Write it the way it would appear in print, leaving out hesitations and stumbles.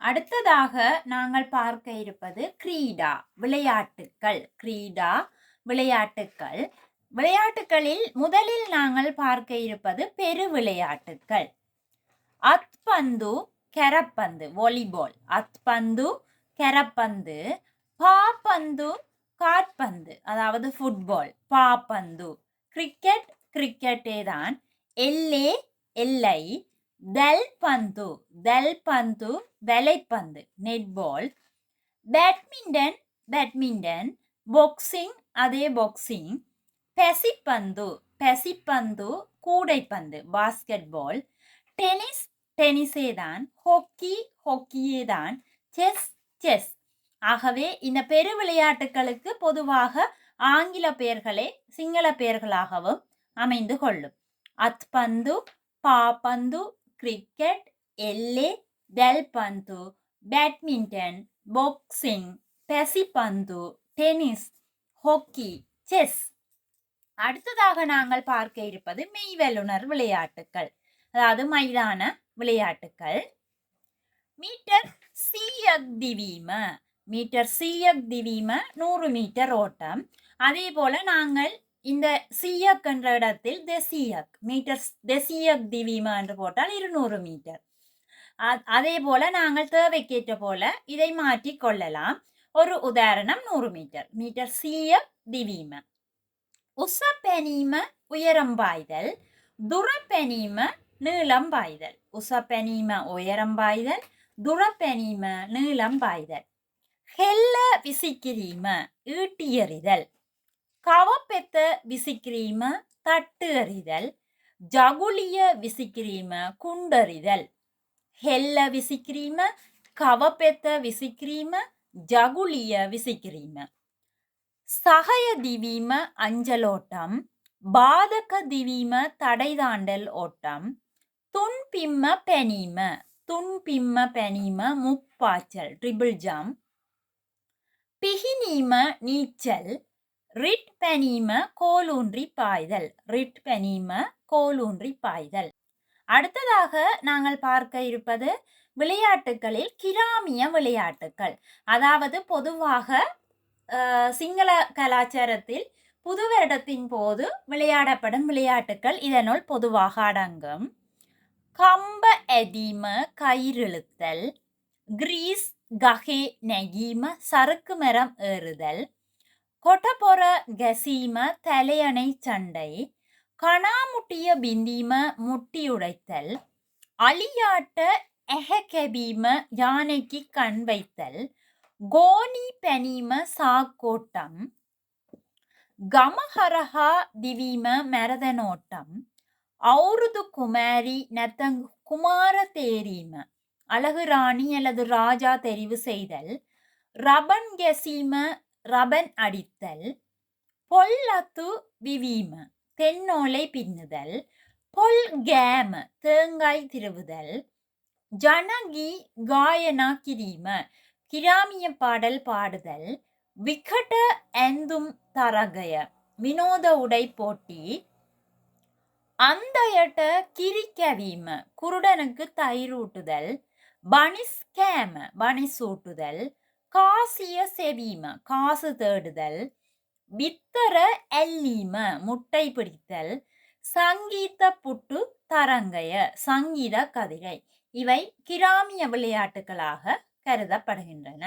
அடுத்ததாக நாங்கள் பார்க்க இருப்பது கிரீடா விளையாட்டுக்கள். கிரீடா விளையாட்டுக்கள். விளையாட்டுகளில் முதலில் நாங்கள் பார்க்க இருப்பது பெரு விளையாட்டுக்கள். அத்பந்து, கெரப்பந்து, வாலிபால். அத்பந்து, கெரப்பந்து. பாப்பந்து, காற்பந்து, அதாவது ஃபுட்பால். பாப்பந்து. கிரிக்கெட், கிரிக்கெட்டே தான். எல்லே, எல்லை. தல்பந்து, தல்பந்து, வலைப்பந்து, நெட்பால். Badminton, badminton. பாக்ஸிங், அதே பாக்ஸிங். பெசிப்பந்து, பெசிப்பந்து, கூடைப்பந்து, பாஸ்கெட்பால். டென்னிஸ், டென்னிஸே தான். ஹாக்கி, ஹாக்கியே தான். Chess, chess. ஆகவே இந்த பெரு விளையாட்டுகளுக்கு பொதுவாக ஆங்கில பெயர்களே சிங்கள பெயர்களாகவும் அமைந்து கொள்ளும். அத்பந்து, பாப்பந்து, கிரிக்கெட், எல்லே, தல்பந்து, பேட்மிண்டன், பாக்ஸிங், பெசிப்பந்து, டென்னிஸ், ஹாக்கி, செஸ். அடுத்ததாக நாங்கள் பார்க்க இருப்பது மெய்வல்லுனர் விளையாட்டுக்கள், அதாவது மைதான விளையாட்டுக்கள். மீட்டர் சீயக் திவீம, மீட்டர் சீயக் திவீம 100 மீட்டர் ஓட்டம். அதே போல நாங்கள் இந்த சீயக் என்ற இடத்தில் தெசியக், மீட்டர் தெசியக் திவீம என்று போட்டால் 200 மீட்டர். அதே போல நாங்கள் தேவைக்கேற்ற போல இதை மாற்றிக் கொள்ளலாம். ஒரு உதாரணம் 100 மீட்டர். மீட்டர் சீயக் திவீம. உசப்பெனீம உயரம் பாய்தல், துரப்பெனீம நீளம் பாய்தல். உசப்பெனீம உயரம் பாய்தல், துரப்பெனீம நீளம் பாய்தல். ஹெல்ல விசிக்கிரீம ஈட்டி எறிதல். கவப்பெத்த விசிக்கிரீம தட்டு எறிதல். ஜகுலிய விசிக்கிரீம குண்டறிதல். ஹெல்ல விசிக்கிரீம, கவப்பெத்த விசிக்கிரீம, ஜகுலிய விசிக்கிரீம. சகய திவீம அஞ்சலோட்டம். பாதக திவீம தடை தாண்டல் ஓட்டம். துன்பிம்ம பெனீம, துன்பிம்ம பெனீம முப்பாய்ச்சல், ட்ரிபிள் ஜம்ப். பிகினீம நீச்சல். ரிட் பெனீம கோலூன்றி பாய்தல், ரிட் பெனீம கோலூன்றி பாய்தல். அடுத்ததாக நாங்கள் பார்க்க இருப்பது விளையாட்டுகளில் கிராமிய விளையாட்டுக்கள், அதாவது பொதுவாக சிங்கள கலாச்சாரத்தில் புது வருடத்தின் போது விளையாடப்படும் விளையாட்டுக்கள் இதனுள் பொதுவாக அடங்கும். கம்ப எதீம கயிறிழுத்தல். கிரீஸ் கஹே நெகீம சறுக்கு மரம் ஏறுதல். கொட்டபொர கசீம தலையணை சண்டை. கணாமுட்டிய பிந்தீம முட்டி உடைத்தல். அலியாட்ட எஹகெபீம யானைக்கு கண் வைத்தல். கோனி பெனீம சாக்கோட்டம். கமஹரஹா திவீம மரதனோட்டம். ஔருது குமாரி நத்தங் குமார தேரீம அழகு ராணி அல்லது ராஜா தெரிவு செய்தல். ரபன் கெசீம ரபன் அடித்தல். பொல்லத்து விவீம தென்னோலை பின்னுதல். பொல் கேம தேங்காய் திருவுதல். ஜனகி காயனா கிரீம கிராமிய பாடல் பாடுதல். விகட எந்தும் தரகய வினோத உடை போட்டி. அந்தயட்ட கிரிக்கவீம குருடனுக்கு தயிரூட்டுதல். பனிஸ் கேம பனிசூட்டுதல். காசிய செவீம காசு தேடுதல். வித்தர எல்லீம முட்டை பிடித்தல். சங்கீத புட்டு தரங்கய சங்கீத கதிரை. இவை கிராமிய விளையாட்டுகளாக கருதப்படுகின்றன.